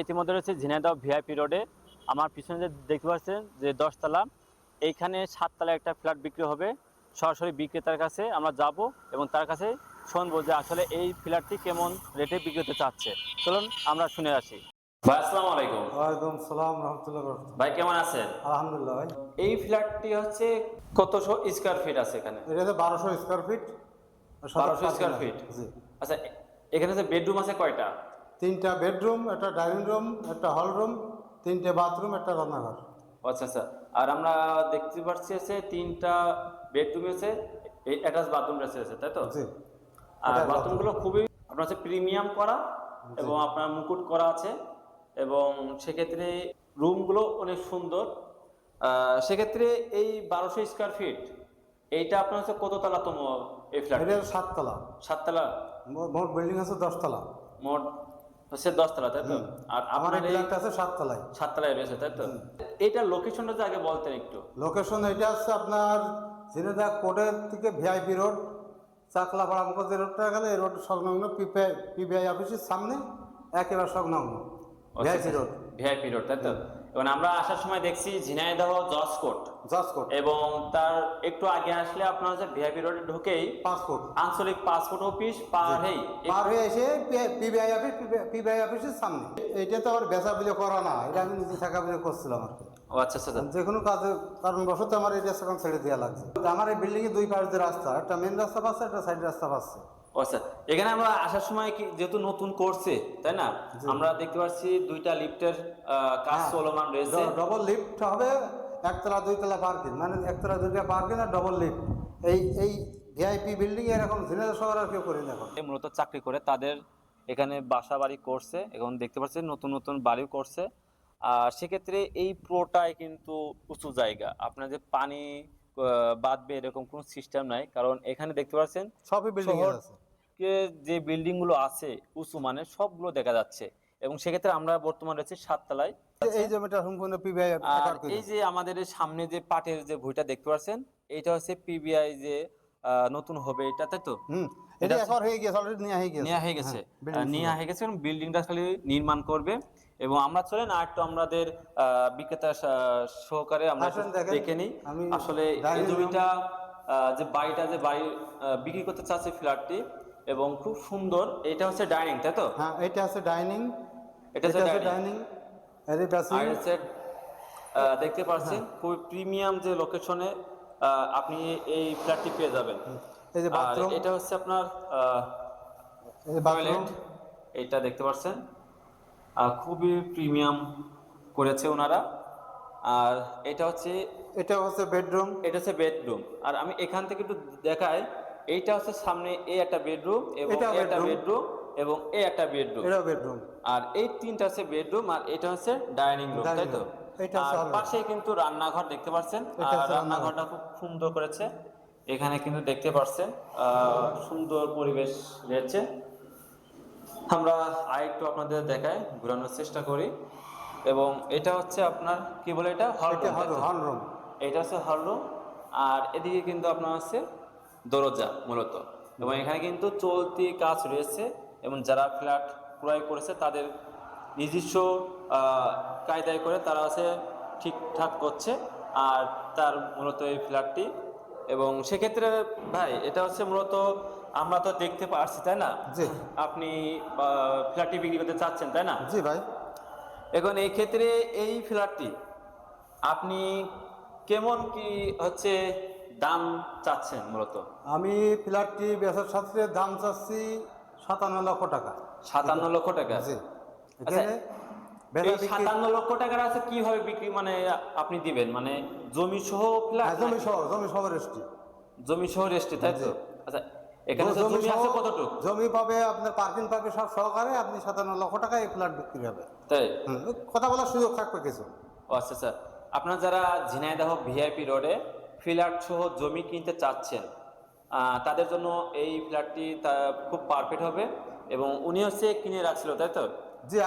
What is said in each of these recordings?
ইতিমধ্যে রয়েছে ঝিনাইদহ ভিআইপি রোডে। আমার পিছনে যে দেখতে পাচ্ছেন যে 10তলা, এইখানে 7তলা একটা ফ্ল্যাট বিক্রি হবে। সরাসরি বিক্রেতার কাছে আমরা যাব এবং তার কাছে শুনবো যে আসলে এই ফ্ল্যাটটি কেমন রেটে বিক্রি হতে চাচ্ছে। চলুন আমরা শুনে আসি। ভাই আসসালামু আলাইকুম। ওয়ালাইকুম সালাম রহমতুল্লাহ। ভাই কেমন আছেন? আলহামদুলিল্লাহ ভাই। এই ফ্ল্যাটটি হচ্ছে কতশো স্কোয়ার ফিট আছে এখানে? এটা হচ্ছে 1200 স্কোয়ার ফিট। 1200 square feet. জি। আচ্ছা, এখানে যে বেডরুম আছে কয়টা? 3টা বেডরুম, একটা ডাইনিং রুম, একটা হল রুম, 3টে বাথরুম, একটা রান্নাঘর। আচ্ছা আচ্ছা। আর আমরা দেখতে পাচ্ছি আছে 3টা বেডরুম আছে, এই অ্যাটাচ বাথরুম আছে, তাই তো? জি। আর বাথরুমগুলো খুবই আপনার হচ্ছে প্রিমিয়াম করা এবং আপনার মুকুট করা আছে, এবং সেক্ষেত্রে রুমগুলো অনেক সুন্দর। সেক্ষেত্রে এই 1200 স্কোয়ার ফিট এইটা আপনার হচ্ছে কত তলাতম এই ফ্ল্যাট? এটা 7তলা। 7তলা? মোট বিল্ডিং আছে 10তলা। মোট হচ্ছে 10তলা, তাই তো? আর আমার আপনার এই এই ফ্ল্যাট আছে 7তলায়। 7তলায় রয়েছে, তাই তো? এইটার লোকেশনটা যে আগে বলতেন একটু। লোকেশন এটা আছে আপনার ঝিনাইদহ কোর্টের থেকে ভিআইপি রোড, চাকলাপাড়া মুখ যে রোডটা গেলে এই রোড সংলগ্ন পিবিআই অফিসের সামনে একেবারে সংলগ্ন ভিআইপি রোড। ভিআইপি রোড, তাই তো? এবং আমরা আসার সময় দেখছি ঝিনাইদহ জজ কোর্ট, এবং তার একটু আগে আসলে আপনার হচ্ছে ভিআইপি রোডে ঢুকেই পাসপোর্ট আঞ্চলিক পাসপোর্ট অফিস পার হয়ে এসে পিবিআই অফিসের সামনে। এটা তো আমার বেচা বিলে করা না, এটা আমি নিজে থাকা বিলে করছিলাম আর কি। ও আচ্ছা আচ্ছা। যে কোনো কাজে কারণবশত আমার এটা এখন ছেড়ে দেওয়া লাগছে। আমার এই বিল্ডিং এ 2 পাশ দিয়ে রাস্তা, একটা মেন রাস্তা পাচ্ছে, একটা সাইড রাস্তা পাচ্ছে। আচ্ছা, এখানে আমরা আসার সময় কি যেহেতু নতুন করছে, তাই না, আমরা দেখতে পাচ্ছি 2টা লিফটের কাজ চলমান রয়েছে। ডবল লিফট হবে, একতলা 2তলা পার্কিং, মানে একতলা 2টা পার্কিং আর ডবল লিফট। এই ভিআইপি বিল্ডিং এরকম ঝিনাইদহ শহর আর কেউ করে না এখন। মূলত চাকরি করে তাদের এখানে বাসা বাড়ি করছে, এবং দেখতে পাচ্ছেন নতুন নতুন বাড়িও করছে। আর সেক্ষেত্রে এই পুরোটাই কিন্তু উঁচু জায়গা, আপনার যে পানি বাঁধবে এরকম কোনো সিস্টেম নাই, কারণ এখানে দেখতে পাচ্ছেন সবই বিল্ডিং আছে, যে বিল্ডিং গুলো আছে উঁচু মানে সবগুলো দেখা যাচ্ছে। এবং সেক্ষেত্রে আমরা বর্তমানে রয়েছে 7তলায়। এই জমিটা সম্পূর্ণ পিবিআই। আর এই যে আমাদের সামনে যে পাটের যে ভুঁইটা দেখতে পাচ্ছেন, এটা হচ্ছে পিবিআই যে নতুন হবে এটা, তাই তো? এটা এখন হয়ে গেছে, অলরেডি নেওয়া হয়ে গেছে। বিল্ডিংটা খালি নির্মাণ করবে। এবং আমরা চলেন আর একটু আমাদের বিক্রেতা সহকারে আমরা দেখে নিই আসলে এই জমিটা যে বাড়িটা যে বাড়ি বিক্রি করতে চাচ্ছে ফ্ল্যাটটি, এবং খুব সুন্দর। এটা হচ্ছে ডাইনিং, তাই তো? হ্যাঁ, এটা আছে ডাইনিং। এটা হচ্ছে ডাইনিং। আর দেখতে পাচ্ছেন খুব প্রিমিয়াম যে লোকেশনে আপনি এই ফ্ল্যাটটি পেয়ে যাবেন। এই যে বাথরুম, এটা হচ্ছে আপনার টয়লেট, এটা দেখতে পাচ্ছেন খুবই প্রিমিয়াম করেছে ওনারা। আর এটা হচ্ছে বেডরুম। এটা হচ্ছে বেডরুম। আর আমি এখান থেকে একটু দেখাই, এইটা হচ্ছে সামনে এই একটা বেডরুম, এবং একটা বেডরুম, এবং এই একটা বেডরুম, এটাও বেডরুম। আর এই 3টা হচ্ছে বেডরুম, আর এটা হচ্ছে ডাইনিং রুম, তাই তো? আর পাশে কিন্তু রান্নাঘর দেখতে পাচ্ছেন, আর রান্নাঘরটা খুব সুন্দর করেছে। এখানে কিন্তু দেখতে পাচ্ছেন সুন্দর পরিবেশ রয়েছে। আমরা আরেকটু আপনাদের দেখাই, ঘোরানোর চেষ্টা করি। এবং এটা হচ্ছে আপনার কি বলে, এটা হল রুম। এটা হচ্ছে হল রুম। আর এদিকে কিন্তু আপনার আছে দরজা মূলত, এবং এখানে কিন্তু চলতি কাজ রয়েছে, এবং যারা ফ্ল্যাট ক্রয় করেছে তাদের নিজস্ব কায়দায় করে তারা আছে ঠিকঠাক করছে। আর তার মূলত এই ফ্ল্যাটটি, এবং সেক্ষেত্রে ভাই এটা হচ্ছে মূলত আমরা তো দেখতে পারছি, তাই না? আপনি ফ্ল্যাটটি বিক্রি করতে চাচ্ছেন, তাই না? জি ভাই। এখন এই ক্ষেত্রে এই ফ্ল্যাটটি আপনি কেমন কি হচ্ছে দাম চাচ্ছেন মূলত? আমি ফ্ল্যাটটি বেচার সাথে দাম চাচ্ছি 57 লক্ষ টাকা। 57 লক্ষ টাকা? জি। আচ্ছা, এই 57 লক্ষ টাকার আছে কিভাবে বিক্রি মানে আপনি দিবেন, মানে জমি সহ ফ্ল্যাট? জমি সহ রেস্টি। জমি সহ রেস্টি, তাই তো? আচ্ছা, এখানে জমি আছে কতটুকু? জমি পাবে আপনার, পার্কিং পাবে, সব সহকারে আপনি 57 লক্ষ টাকা এই ফ্ল্যাট বিক্রি হবে। তাই? কথা বলার সুযোগ থাকবে কিছু। আচ্ছা আচ্ছা। আপনারা যারা ঝিনাইদহ ভিআইপি রোডে ফ্ল্যাট সহ জমি কিনতে চাচ্ছেন, তাদের জন্য এই ফ্ল্যাটটি খুব পারফেক্ট হবে। এবং উনি হচ্ছে কিনে রাখছিল, তাই তো? জি,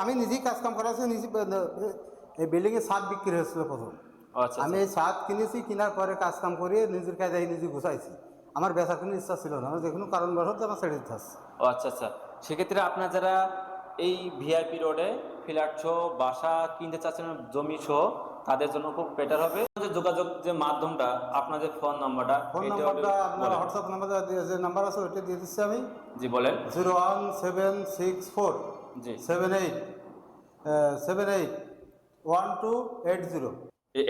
আমি নিজেই কাজ কাম করাছি। এই বিল্ডিং এ ছাদ বিক্রি হয়েছিল প্রথম। আমি এই ছাদ কিনেছি, কেনার পরে কাজ কাম করিয়ে নিজের কায়দায় নিজে গুছাইছি। আমার বেচার কোনো ইচ্ছা ছিল না, যে কোনো কারণবশত আমার ছেড়ে দিতে হচ্ছে। আচ্ছা আচ্ছা। সেক্ষেত্রে আপনার যারা এই ভিআইপি রোডে ফ্ল্যাট সহ বাসা কিনতে চাচ্ছেন, জমি সহ, তাদের জন্য খুব বেটার হবে। যোগাযোগ যে মাধ্যমটা, আপনাদের ফোন নাম্বারটা, ফোন নাম্বারটা আপনার হোয়াটসঅ্যাপ নাম্বার যে নাম্বার আছে ওইটা দিয়ে দিচ্ছি আমি। জি বলেন। 01764 জি 781280।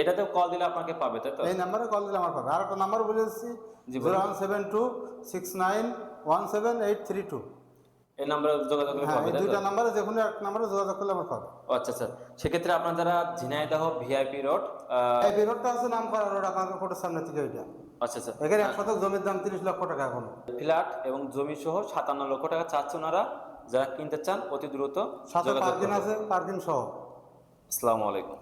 এটাতে কল দিলে আপনাকে পাবে, তাই তো? এই নাম্বারে কল দিলে আমার পাবে। আর একটা নাম্বার বলে দিচ্ছি, 0172691782। এই নাম্বারে যোগাযোগ করলে পাবে, এই দুইটা নাম্বারে যে কোনো এক নাম্বারে যোগাযোগ করলে আমার পাবে। আচ্ছা আচ্ছা, সেক্ষেত্রে আপনার যারা ঝিনাইদহ ভিআইপি রোড, এই রোডটা আছে নামকরা রোড, আপনাদের কোর্টের সামনে থেকে ওইটা। আচ্ছা আচ্ছা, এখানে 1 শতক জমির দাম 30 লক্ষ টাকা। এখন ফ্ল্যাট এবং জমি সহ 57 লক্ষ টাকা চাচ্ছে ওনারা। যারা কিনতে চান অতি দ্রুত সাথে যোগাযোগ পার্কিং করবেন। আছে, পার্কিং সহ। আসসালামু আলাইকুম।